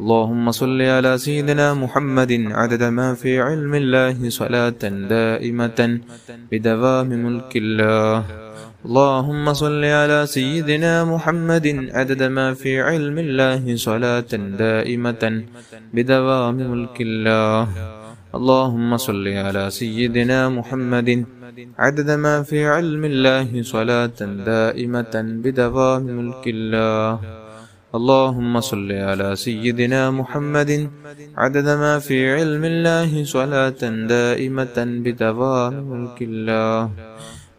اللهم صل على سيدنا محمد عدد ما في علم الله صلاة دائمة بدوام ملك الله. اللهم صل على سيدنا محمد عدد ما في علم الله صلاة دائمة بدوام ملك الله. اللهم صل على سيدنا محمد عدد ما في علم الله صلاة دائمة بدوام ملك الله. اللهم صل على سيدنا محمد عدد ما في علم الله صلاة دائمة بدوام ملك الله.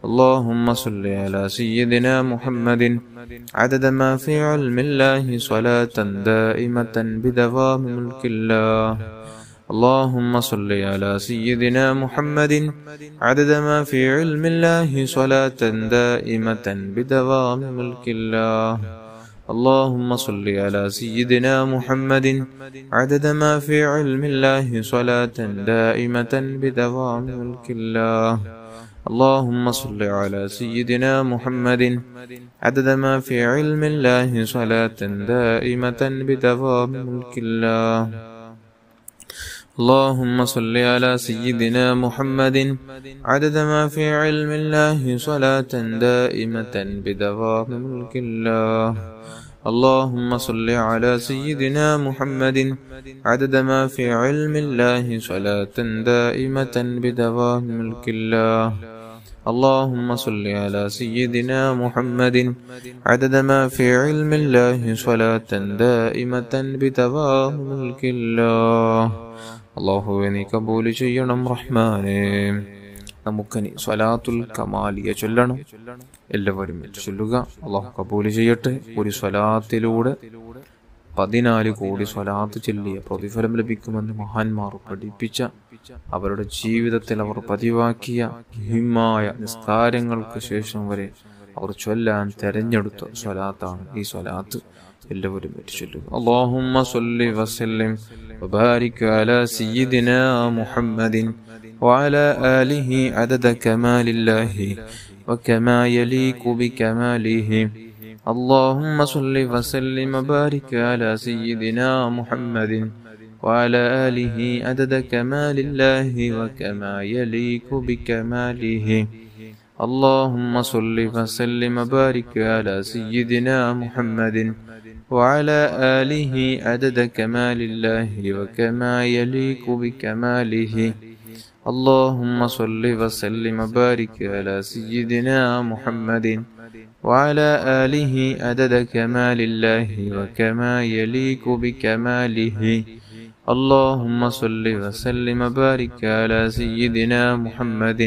اللهم صل على سيدنا محمد عدد ما في علم الله صلاة دائمة بدوام ملك الله. اللهم صل على سيدنا محمد عدد ما في علم الله صلاة دائمة بدوام ملك الله. اللهم صل على سيدنا محمد عدد ما في علم الله صلاة دائمة بدوام ملك الله. اللهم صل على سيدنا محمد عدد ما في علم الله صلاة دائمة بدوام ملك الله. اللهم صل على سيدنا محمد عدد ما في علم الله صلاة دائمة بدوام ملك الله. اللهم صل على سيدنا محمد عدد ما في علم الله صلاة دائمة بدوام ملك الله. اللهم صل على سيدنا محمد عدد ما في علم الله صلاة دائمة بدوام ملك الله. അല്ലാഹുവേ നീ കബൂൽ ചെയ്യണം റഹ്മാനേ. നമുക്കനി സ്വലാത്തുൽ കമാലിയ ചൊല്ലണം. എല്ലാവരും ചൊല്ലുക. അല്ലാഹു കബൂൽ ചെയ്യട്ടെ. ഒരു സ്വലാത്തിലൂടെ 14 കോടി സ്വലാത്ത് ചൊല്ലിയ പ്രതിഫലം ലഭിക്കുമെന്ന് മഹാന്മാർ പഠിപ്പിച്ച, അവരുടെ ജീവിതത്തിൽ അവർ പതിവാക്കിയ മുഹിമ്മായ നിസ്കാരങ്ങൾക്ക് ശേഷം വരെ അവർ ചൊല്ലാൻ തെരഞ്ഞെടുത്ത സ്വലാത്താണ് ഈ സ്വലാത്ത്. എല്ലാവരും ചൊല്ലുക. അല്ലാഹുമ്മ സ്വല്ലി വസല്ലിം വബാരിക് അലാ സയ്യിദിനാ മുഹമ്മദിൻ വഅലാ ആലിഹി അദദ കമാലില്ലാഹി വകമാ യലീഖു ബികമാലിഹി. اللهم صل وسلم وبارك على سيدنا محمد وعلى آله عدد كمال الله وكما يليق بكماله. اللهم صل وسلم وبارك على سيدنا محمد وعلى آله عدد كمال الله وكما يليق بكماله. اللهم صل وسلم وبارك على سيدنا محمد وعلى آله عدد كمال الله وكما يليق بكماله. اللهم صل وسلم وبارك على سيدنا محمد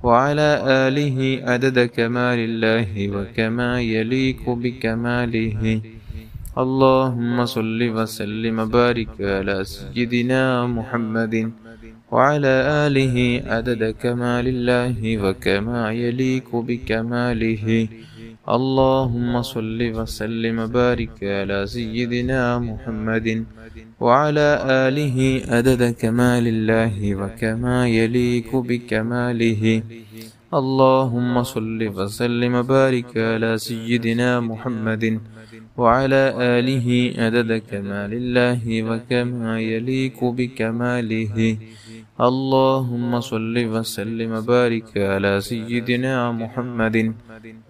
وعلى آله عدد كمال الله وكما يليق بكماله. اللهم صل وسلم وبارك على سيدنا محمد وعلى آله عدد كمال الله وكما يليق بكماله. اللهم صل وسلم وبارك على سيدنا محمد وعلى آله عدد كمال الله وكما يليق بكماله. اللهم صل وسلم وبارك على سيدنا محمد وعلى آله عدد كمال الله وكما يليق بكماله. اللهم صل وسلم وبارك على سيدنا محمد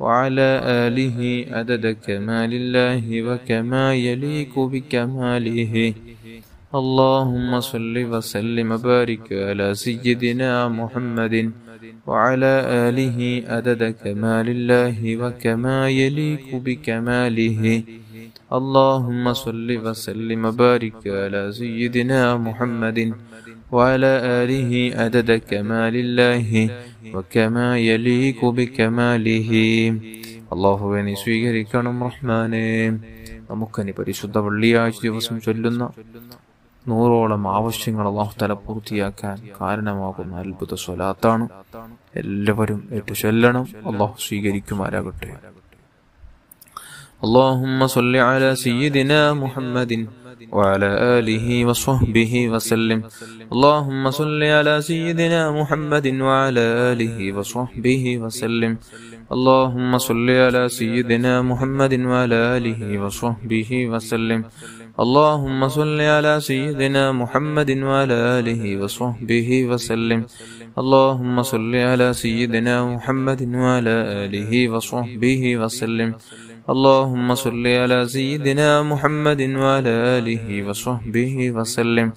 وعلى آله عدد كمال الله وكما يليق بكماله. اللهم صل وسلم وبارك على سيدنا محمد وعلى آله عدد كمال الله وكما يليق بكماله. اللهم صل وسلم وبارك على سيدنا محمد وعلى آله عدد كمال الله وكما يليق بكماله. അല്ലാഹുവേ നീ സ്വീകരിക്കണം റഹ്മാനേ. നമുക്കനി പരിശുദ്ധ വെള്ളിയാഴ്ച ദിവസം ചൊല്ലുന്ന 100ഓളം ആവശ്യങ്ങൾ അല്ലാഹു തആല പൂർത്തിയാക്കാൻ കാരണമാകുന്ന അത്ഭുത സ്വലാത്താണ്. എല്ലാവരും ഏറ്റു ചൊല്ലണം. അല്ലാഹു സ്വീകരിക്കുമാറാകട്ടെ. اللهم صل على سيدنا محمد وعلى آله وصحبه وسلم. اللهم صل على سيدنا محمد وعلى آله وصحبه وسلم. اللهم صل على سيدنا محمد وعلى آله وصحبه وسلم. اللهم صل على سيدنا محمد وعلى آله وصحبه وسلم. اللهم صل على سيدنا محمد وعلى آله وصحبه وسلم. اللهم صل على سيدنا محمد وعلى آله وصحبه وسلم.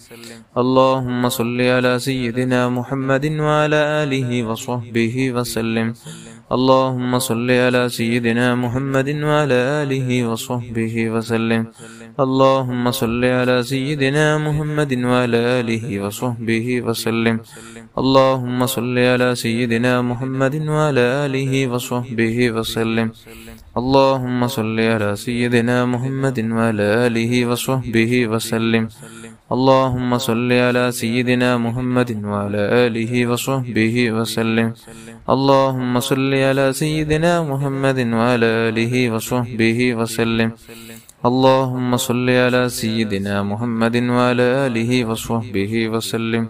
اللهم صل على سيدنا محمد وعلى آله وصحبه وسلم. اللهم صل على سيدنا محمد وعلى آله وصحبه وسلم. اللهم صل على سيدنا محمد وعلى آله وصحبه وسلم. اللهم صل على سيدنا محمد وعلى آله وصحبه وسلم. اللهم صل على سيدنا محمد وعلى آله وصحبه وسلم. اللهم صل على سيدنا محمد وعلى آله وصحبه وسلم. اللهم صل على سيدنا محمد وعلى آله وصحبه وسلم. اللهم صل على سيدنا محمد وعلى آله وصحبه وسلم.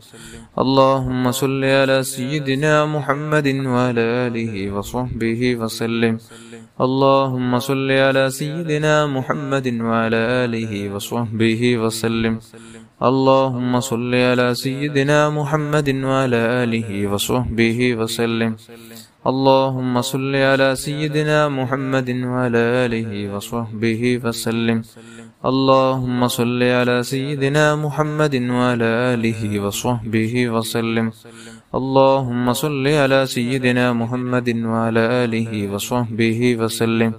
اللهم صل على سيدنا محمد وعلى آله وصحبه وسلم. اللهم صل على سيدنا محمد وعلى آله وصحبه وسلم. اللهم صل على سيدنا محمد وعلى آله وصحبه وسلم. اللهم صل على سيدنا محمد وعلى آله وصحبه وسلم. اللهم صل على سيدنا محمد وعلى آله وصحبه وسلم. اللهم صل على سيدنا محمد وعلى آله وصحبه وسلم.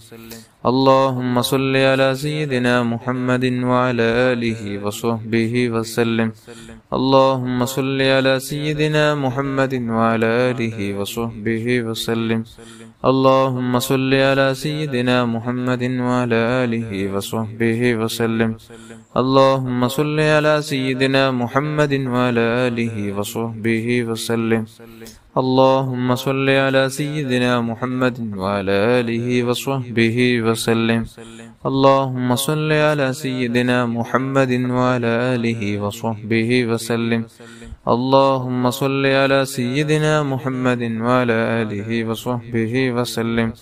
اللهم صل على سيدنا محمد وعلى آله وصحبه وسلم. اللهم صل على سيدنا محمد وعلى آله وصحبه وسلم. اللهم صل على سيدنا محمد وعلى آله وصحبه وسلم. اللهم صل على سيدنا محمد وعلى آله وصحبه وسلم. اللهم صل على سيدنا محمد وعلى آله وصحبه وسلم. اللهم صل على سيدنا محمد وعلى آله وصحبه وسلم. اللهم صل على سيدنا محمد وعلى آله وصحبه وسلم. اللهم صل على سيدنا محمد وعلى آله وصحبه وسلم.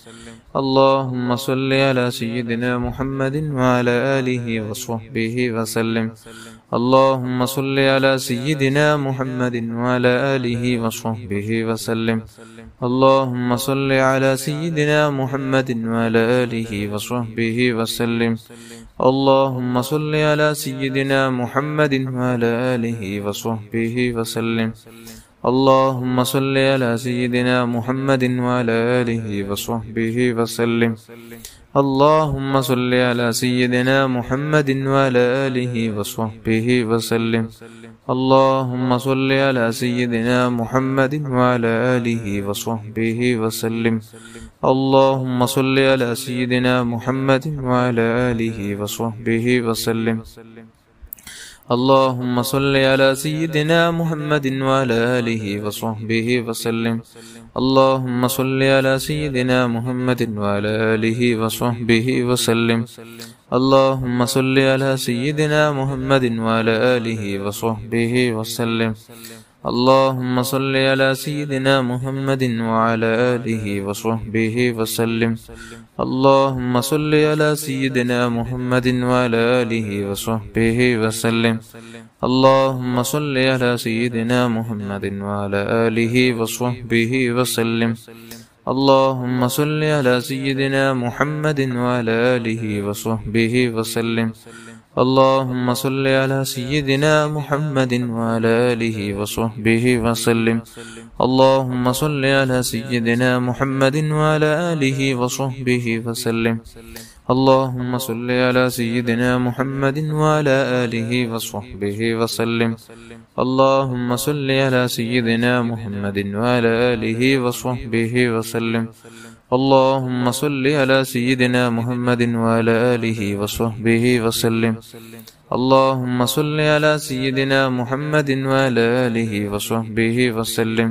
اللهم صل على سيدنا محمد وعلى آله وصحبه وسلم. اللهم صل على سيدنا محمد وعلى آله وصحبه وسلم. اللهم صل على سيدنا محمد وعلى آله وصحبه وسلم. اللهم صل على سيدنا محمد وعلى آله وصحبه وسلم. اللهم صل على سيدنا محمد وعلى آله وصحبه وسلم. اللهم صل على سيدنا محمد وعلى آله وصحبه وسلم. اللهم صل على سيدنا محمد وعلى آله وصحبه وسلم. اللهم صل على سيدنا محمد وعلى آله وصحبه وسلم. اللهم صل على سيدنا محمد وعلى آله وصحبه وسلم. اللهم صل على سيدنا محمد وعلى آله وصحبه وسلم. اللهم صل على سيدنا محمد وعلى آله وصحبه وسلم. اللهم صل على سيدنا محمد وعلى آله وصحبه وسلم. اللهم صل على سيدنا محمد وعلى آله وصحبه وسلم. اللهم صل على سيدنا محمد وعلى آله وصحبه وسلم. اللهم صل على سيدنا محمد وعلى آله وصحبه وسلم. اللهم صل على سيدنا محمد وعلى آله وصحبه وسلم. اللهم صل على سيدنا محمد وعلى آله وصحبه وسلم. اللهم صل على سيدنا محمد وعلى آله وصحبه وسلم. اللهم صل على سيدنا محمد وعلى آله وصحبه وسلم. اللهم صل على سيدنا محمد وعلى آله وصحبه وسلم.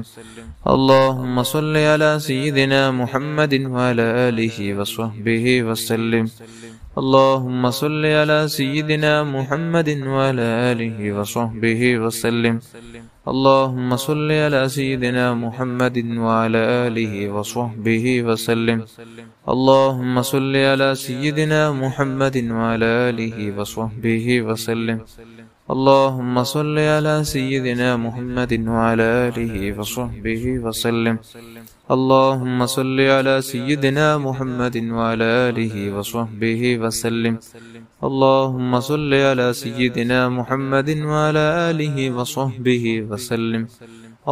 اللهم صل على سيدنا محمد وعلى آله وصحبه وسلم. اللهم صل على سيدنا محمد وعلى آله وصحبه وسلم. اللهم صل على سيدنا محمد وعلى آله وصحبه وسلم. اللهم صل على سيدنا محمد وعلى آله وصحبه وسلم. اللهم صل على سيدنا محمد وعلى آله وصحبه وسلم. اللهم صل على سيدنا محمد وعلى آله وصحبه وسلم. اللهم صل على سيدنا محمد وعلى آله وصحبه وسلم.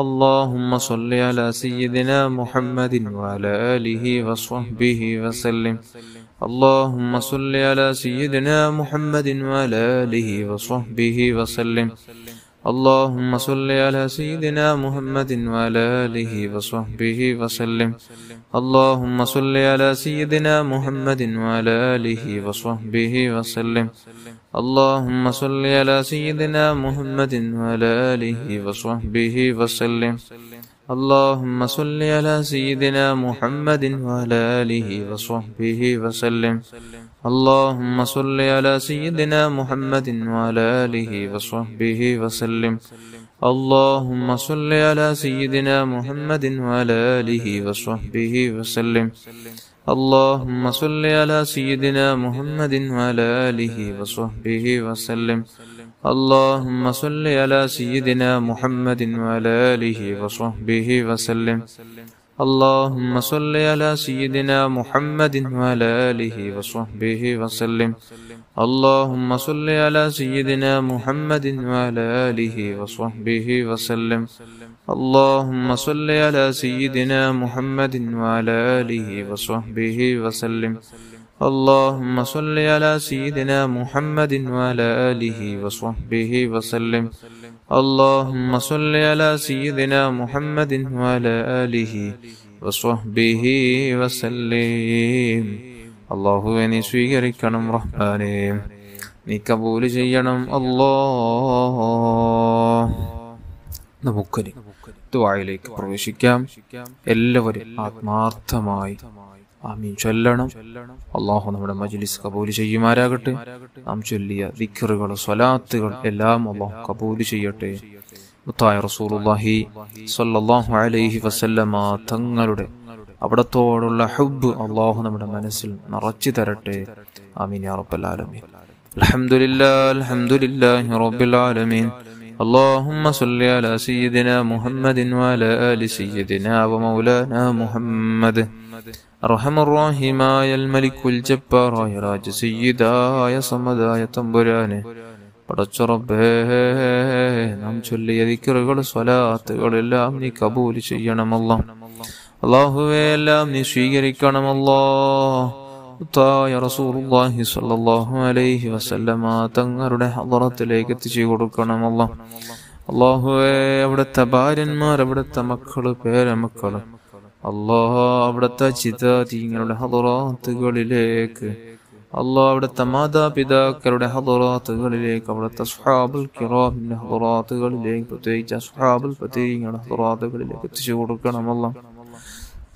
اللهم صل على سيدنا محمد وعلى آله وصحبه وسلم. اللهم صل على سيدنا محمد وعلى آله وصحبه وسلم. اللهم صل على سيدنا محمد وعلى آله وصحبه وسلم. اللهم صل على سيدنا محمد وعلى آله وصحبه وسلم. اللهم صل على سيدنا محمد وعلى آله وصحبه وسلم. اللهم صل على سيدنا محمد وعلى آله وصحبه وسلم. اللهم صل على سيدنا محمد وعلى آله وصحبه وسلم. اللهم صل على سيدنا محمد وعلى آله وصحبه وسلم. اللهم صل على سيدنا محمد وعلى آله وصحبه وسلم. اللهم صل على سيدنا محمد وعلى آله وصحبه وسلم. اللهم صل على سيدنا محمد وعلى آله وصحبه وسلم. اللهم صل على سيدنا محمد وعلى آله وصحبه وسلم. اللهم صل على سيدنا محمد وعلى آله وصحبه وسلم. اللهم صل على سيدنا محمد وعلى آله وصحبه وسلم. اللهم صل على سيدنا محمد وعلى آله وصحبه وسلم. അള്ളാഹുവേ നീ സ്വീകരിക്കണം റഹ്മാനേ, നീ കബൂൽ ചെയ്യണം അല്ലാഹ്. നമുക്കൊരു ദുആയിലേക്ക് പ്രവേശിക്കാം. എല്ലാവരും ആത്മാർത്ഥമായി ആമീൻ ചൊല്ലണം. അള്ളാഹു നമ്മുടെ മജ്ലിസ് കബൂൽ ചെയ്യുമാരാകട്ടെ. നാം ചൊല്ലിയ ദിക്റുകൾ സ്വലാത്തുകൾ എല്ലാം അള്ളാഹു കബൂൽ ചെയ്യട്ടെ. മുത്തായ റസൂലുള്ളാഹി സ്വല്ലല്ലാഹു അലൈഹി വസല്ലമ തങ്ങളുടെ അവിടത്തോടുള്ള ഹുബ്ബ് അള്ളാഹു നമ്മുടെ മനസ്സിൽ നിറച്ചു തരട്ടെ. ആമീൻ യാ റബ്ബൽ ആലമീൻ. അൽഹംദുലില്ലാഹി റബ്ബിൽ ആലമീൻ. اللهم صل على سيدنا محمد وعلى آل سيدنا ومولانا محمد. أرحم الراحماയ മലിക്കുൽ ജബ്ബാറായ രാജ സയ്യിദായ സമദായ തമ്പുരാനെ, പടച്ച റബ്ബേ, നാം ചൊല്ലിയ ദിക്റുകൾ സ്വലാത്തുകളെല്ലാം നീ കബൂൽ ചെയ്യണമല്ലാ. അല്ലാഹുവേ എല്ലാം നീ സ്വീകരിക്കണമല്ലാ. മുത്തായ റസൂലുള്ളാഹി സ്വല്ലല്ലാഹു അലൈഹി വസല്ലമ തങ്ങളുടെ ഹളറത്തിലേക്ക് എത്തിച്ചു കൊടുക്കണമല്ലാ. അല്ലാഹുവേ അവിടുത്തെ ഭാര്യന്മാർ, അവിടുത്തെ മക്കള്, പേരമക്കള്, അല്ലാഹ് അവിടുത്തെ ചിതാതീങ്ങളുടെ ഹളറാത്തുകളിലേക്ക്, അല്ലാഹ് അവിടുത്തെ മാതാപിതാക്കളുടെ ഹളറാത്തുകളിലേക്ക്, അവിടുത്തെ സ്വഹാബുൽ കിറാമിന്റെ ഹളറാത്തുകളിലേക്ക്, പ്രത്യേകിച്ച് അസ്ഹാബുൽ ഫതീങ്ങളുടെ ഹളറാത്തുകളിലേക്ക് എത്തിച്ചു കൊടുക്കണമല്ലാ.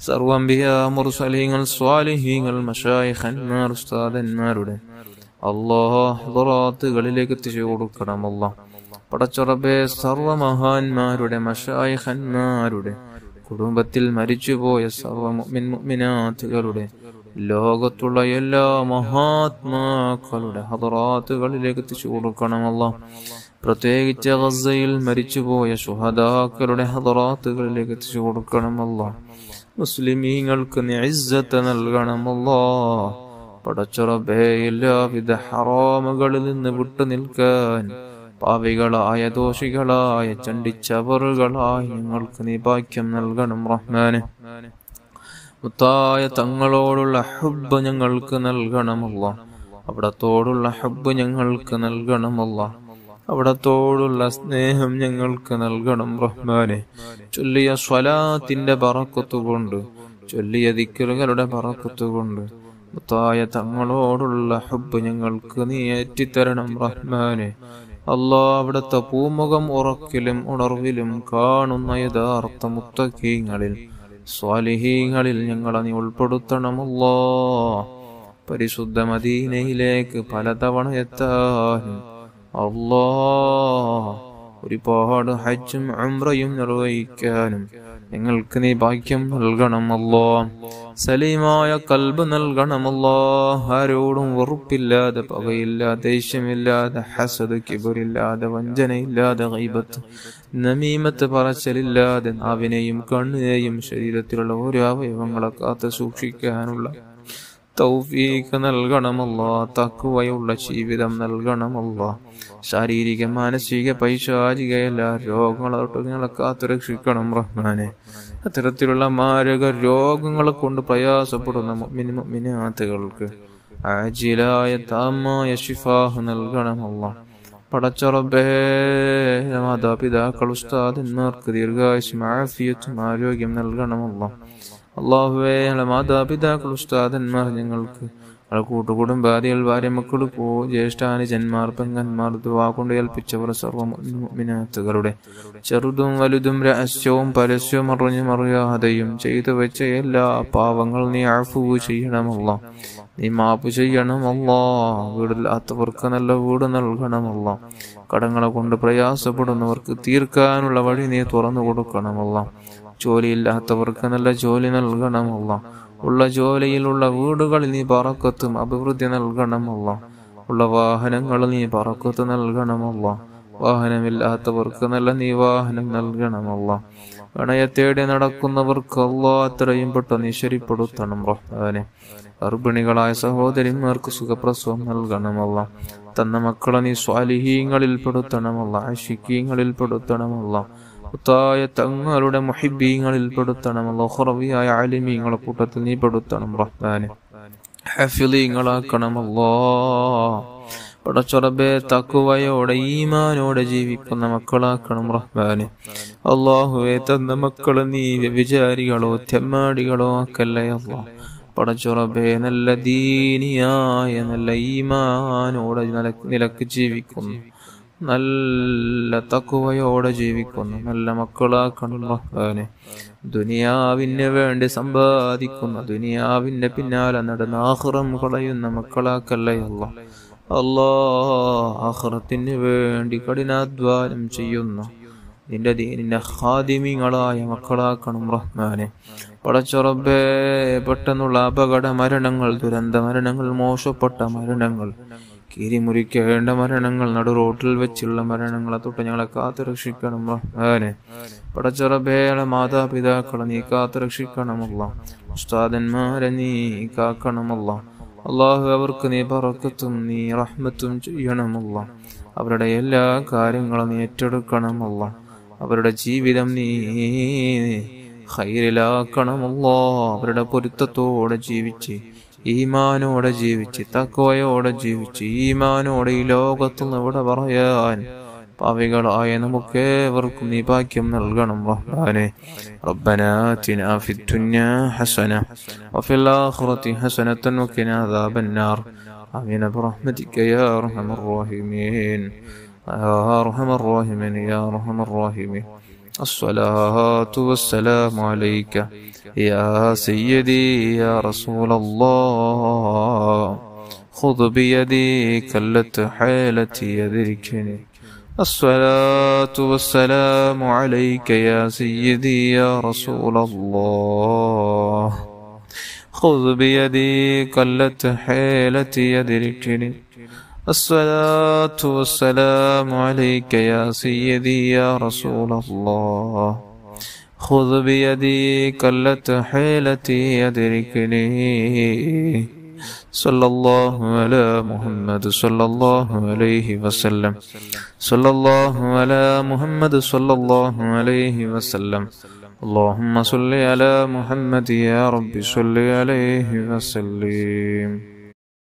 സർവ്വ അംബിയാ, മുർസലീങ്ങൾ, സ്വാലിഹീങ്ങൾ, മശായിഖന്മാർ, ഉസ്താദന്മാരുടെ അല്ലാഹ് ഹളറാത്തുകളിലേക്ക് എത്തിച്ചു കൊടുക്കണമല്ലാ. പടച്ച റബ്ബേ, സർവ്വ മഹാന്മാരുടെ, മശായിഖന്മാരുടെ കുടുംബത്തിൽ മരിച്ചുപോയ സർവ്വ മുഅ്മിൻ മുഅ്മിനാത്തുകളുടെ, ലോകത്തുള്ള എല്ലാ മഹാത്മാക്കളുടെ ഹളറാത്തുകളിലേക്ക് എത്തിച്ചു കൊടുക്കണമല്ലാ. പ്രത്യേകിച്ച് ഗസയിൽ മരിച്ചുപോയ ശുഹദാക്കളുടെ ഹളറാത്തുകളിലേക്ക് എത്തിച്ചു കൊടുക്കണമല്ലാ. മുസ്ലിമീങ്ങൾക്ക് നീ ഇസ്സത്ത് നൽകണമല്ലാ. പടച്ച റബ്ബേ, എല്ലാവിധ ഹറാമുകളിൽ നിന്ന് വിട്ടു നിൽക്കാൻ പാപികളായ, ദോഷികളായ, ചണ്ടിച്ചവറുകളായ ഞങ്ങൾക്ക് നീ ഭാഗ്യം നൽകണം റഹ്മാനെ. മുത്തായ തങ്ങളോടുള്ള ഹുബ്ബ് ഞങ്ങൾക്ക് നൽകണമല്ലാ. അവിടത്തോടുള്ള ഹുബ്ബ് ഞങ്ങൾക്ക് നൽകണമല്ലാ. അവിടത്തോടുള്ള സ്നേഹം ഞങ്ങൾക്ക് നൽകണം റഹ്മാനെ. ചൊല്ലിയ സ്വലാത്തിന്റെ ബറക്കത്തുകൊണ്ട്, ചൊല്ലിയ ദിക്റുകളുടെ ബറക്കത്തുകൊണ്ട് മുത്തായ തങ്ങളോടുള്ള ഹുബ്ബ് ഞങ്ങൾക്ക് നീ ഏറ്റിത്തരണം റഹ്മാനെ. അല്ലാഹ് അവിടുത്തെ പൂമുഖം ഉറക്കിലും ഉണർവിലും കാണുന്ന യഥാർത്ഥ മുത്തഖീങ്ങളിൽ, സ്വാലിഹീങ്ങളിൽ ഞങ്ങളെ നീ ഉൾപ്പെടുത്തണമല്ലാ. പരിശുദ്ധ മദീനയിലേക്ക് പലതവണ എത്താനും അല്ലാഹ് ഒരുപാട് ഹജ്ജും ഉംറയും നിർവഹിക്കാനും ഞങ്ങൾക്ക് നീ ഭാഗ്യം നൽകണം അല്ലാഹ്. സലീമായ കൽബ് നൽകണം അല്ലാഹ്. ആരോടും വെറുപ്പില്ലാതെ, പകയില്ലാതെ, ദേഷ്യമില്ലാതെ, ഹസദ്, കിബറില്ലാതെ, വഞ്ചനയില്ലാതെ, ഗൈബത്ത്, നമീമത്ത്, പറച്ചലില്ലാതെ, നാവിനെയും കണ്ണിനെയും ശരീരത്തിലുള്ള ഓരോ അവയവങ്ങളെ കാത്ത് സൂക്ഷിക്കാനുള്ള തൗഫീഖ് നൽകണമല്ലാഹ്. തഖ്വയുള്ള ജീവിതം നൽകണമല്ലാഹ്. ശാരീരിക, മാനസിക, പൈശാചിക എല്ലാ രോഗങ്ങളെ കാത്തുരക്ഷിക്കണം റഹ്മാനെ. അത്തരത്തിലുള്ള മാരക രോഗങ്ങളെ കൊണ്ട് പ്രയാസപ്പെടുന്ന മുഅ്മിനാത്തുകൾക്ക് ആജിലായ താമായ ശിഫാഹ് നൽകണമല്ലാഹ്. പടച്ച റബ്ബേ, മാതാപിതാക്കൾ, ഉസ്താദന്മാർക്ക് ദീർഘായുസ്സും ആഫിയത്തും ആരോഗ്യം നൽകണമല്ലാഹ്. അല്ലാഹുവേ, മാതാപിതാക്കൾ, ഉസ്താദന്മാർ, ഞങ്ങൾക്ക് കൂട്ടുകുടുംബാദികൾ, ഭാര്യ, മക്കൾ, ജ്യേഷ്ഠാനുജന്മാർ, പെങ്ങന്മാർ, ദുആ കൊണ്ട് ഏൽപ്പിച്ചവർ സർവ്വ മുഅ്മിനാത്തുകളുടെ ചെറുതും വലുതും രഹസ്യവും പരസ്യവും അറിഞ്ഞും അറിയാതെയും ചെയ്തു വെച്ച എല്ലാ പാവങ്ങൾ നീ അഫ്വു ചെയ്യണമല്ലാഹ്. നീ മാപ്പ് ചെയ്യണമല്ലാഹ്. വീടില്ലാത്തവർക്ക് നല്ല വീട് നൽകണമല്ലാഹ്. കടങ്ങളെ കൊണ്ട് പ്രയാസപ്പെടുന്നവർക്ക് തീർക്കാനുള്ള വഴി നീ തുറന്നു കൊടുക്കണമല്ലാഹ്. ജോലിയില്ലാത്തവർക്ക് നല്ല ജോലി നൽകണമല്ലാഹ്. ഉള്ള ജോലിയിലുള്ള വീടുകളിൽ നീ ബറക്കത്തും അഭിവൃദ്ധി നൽകണമല്ലാഹ്. ഉള്ള വാഹനങ്ങൾ നീ ബറക്കത്ത് നൽകണമല്ലാഹ്. വാഹനമില്ലാത്തവർക്ക് നല്ല നീ വാഹനം നൽകണമല്ലാഹ്. ഗണയെ തേടി നടക്കുന്നവർക്ക് അല്ലാഹ് എത്രയും പെട്ടെന്ന് നീ ശരിപ്പെടുത്തണം റഹ്മാനെ. ഗർഭിണികളായ സഹോദരിമാർക്ക് സുഖപ്രസവം നൽകണമല്ലാഹ്. തന്ന മക്കളെ നീ സ്വാലിഹീങ്ങളിൽ പെടുത്തണമല്ലാഹ്. ആശിഖീങ്ങളിൽ പെടുത്തണമല്ലാഹ്. ായ തങ്ങളുടെ മുഹിബ്ബീങ്ങളിൽ പെടുത്തണമല്ലാഹ്. ഖുറവിയായ ആലിമീങ്ങളെ കൂട്ടത്തിൽ നീ പെടുത്തണം റഹ്മാനെ. ഹഫിളീങ്ങളാക്കണമല്ലാഹ്. പടച്ച റബ്ബേ, തഖ്വയോടെ ഈമാനോടെ ജീവിക്കുന്ന മക്കളാക്കണം റഹ്മാനെ. അല്ലാഹുവേ, തന്ന മക്കളെ നീ വ്യഭിചാരികളോ തെമ്മാടികളോ ആക്കല്ലേ അല്ലാഹ്. പടച്ച റബ്ബേ, നല്ല ദീനിയായ നല്ല ഈമാനോടെ നിലക്ക് ജീവിക്കുന്നു, നല്ല തഖ്വയോടെ ജീവിക്കുന്നു നല്ല മക്കളാക്കണം റഹ്മാനെ. ദുനിയാവിന് വേണ്ടി സമ്പാദിക്കുന്ന, ദുനിയാവിന്റെ പിന്നാലെ നടന്ന് ആഖിറം കളയുന്ന മക്കളാക്കല്ലേ അല്ലാഹ്. ആഖിറത്തിന് വേണ്ടി കഠിനാധ്വാനം ചെയ്യുന്ന നിന്റെ ദീനിന്റെ ഖാദിമീങ്ങളായ മക്കളാക്കണം റഹ്മാനെ. പടച്ച റബ്ബേ, പെട്ടെന്നുള്ള അപകട മരണങ്ങൾ, ദുരന്ത മരണങ്ങൾ, മോശപ്പെട്ട മരണങ്ങൾ, കീരിമുറിക്കേണ്ട മരണങ്ങൾ, നടു റോട്ടിൽ വെച്ചുള്ള മരണങ്ങളെ തൊട്ട് ഞങ്ങളെ കാത്തുരക്ഷിക്കണം റഹ്മാനെ. പടച്ച റബ്ബേ, മാതാപിതാക്കളെ നീ കാത്തുരക്ഷിക്കണമല്ലാഹ്. ഉസ്താദന്മാരെ നീ കാക്കണമല്ലാഹ്. അല്ലാഹു, അവർക്ക് നീ ബറക്കത്തും നീ റഹ്മത്തും ചെയ്യണമല്ലാഹ്. അവരുടെ എല്ലാ കാര്യങ്ങളും നീ ഏറ്റെടുക്കണമല്ലാഹ്. അവരുടെ ജീവിതം നീ ഖൈറിലാക്കണമല്ലാഹ്. അവരുടെ പൊരുത്തത്തോടെ ജീവിച്ച്, ഈമാനോടെ ജീവിച്ച്, തഖ്വയോടെ ജീവിച്ച്, ഈമാനോടെ ഈ ലോകത്തുനിന്ന് ഇവിടെ പറയാൻ പാവികളായ നമുക്കേവർക്കും നീ ഭാഗ്യം നൽകണം റഹ്മാനെ. റബ്ബനാ ആതിനാ ഫിദ്ദുനിയാ ഹസന വഫിൽ ആഖിറതി ഹസനതൻ വഖിനാ അദാബന്നാർ. ആമീൻ ബിറഹ്മതിക യാ അർഹമർ റഹീമീൻ. യാ അർഹമർ റഹീമീൻ, യാ അർഹമർ റഹീമീൻ. الصلاة والسلام عليك يا سيدي يا رسول الله. خذ بيدي كلت حيلتي يدركني. الصلاة والسلام عليك يا سيدي يا رسول الله. خذ بيدي كلت حيلتي يدركني. الصلاة والسلام عليك يا سيدي يا رسول الله. خذ بيدي كلت حيلتي يدركني. صلى الله على محمد صلى الله عليه وسلم. صلى الله على محمد صلى الله عليه وسلم. اللهم صل على محمد يا رب صل عليه وسلم.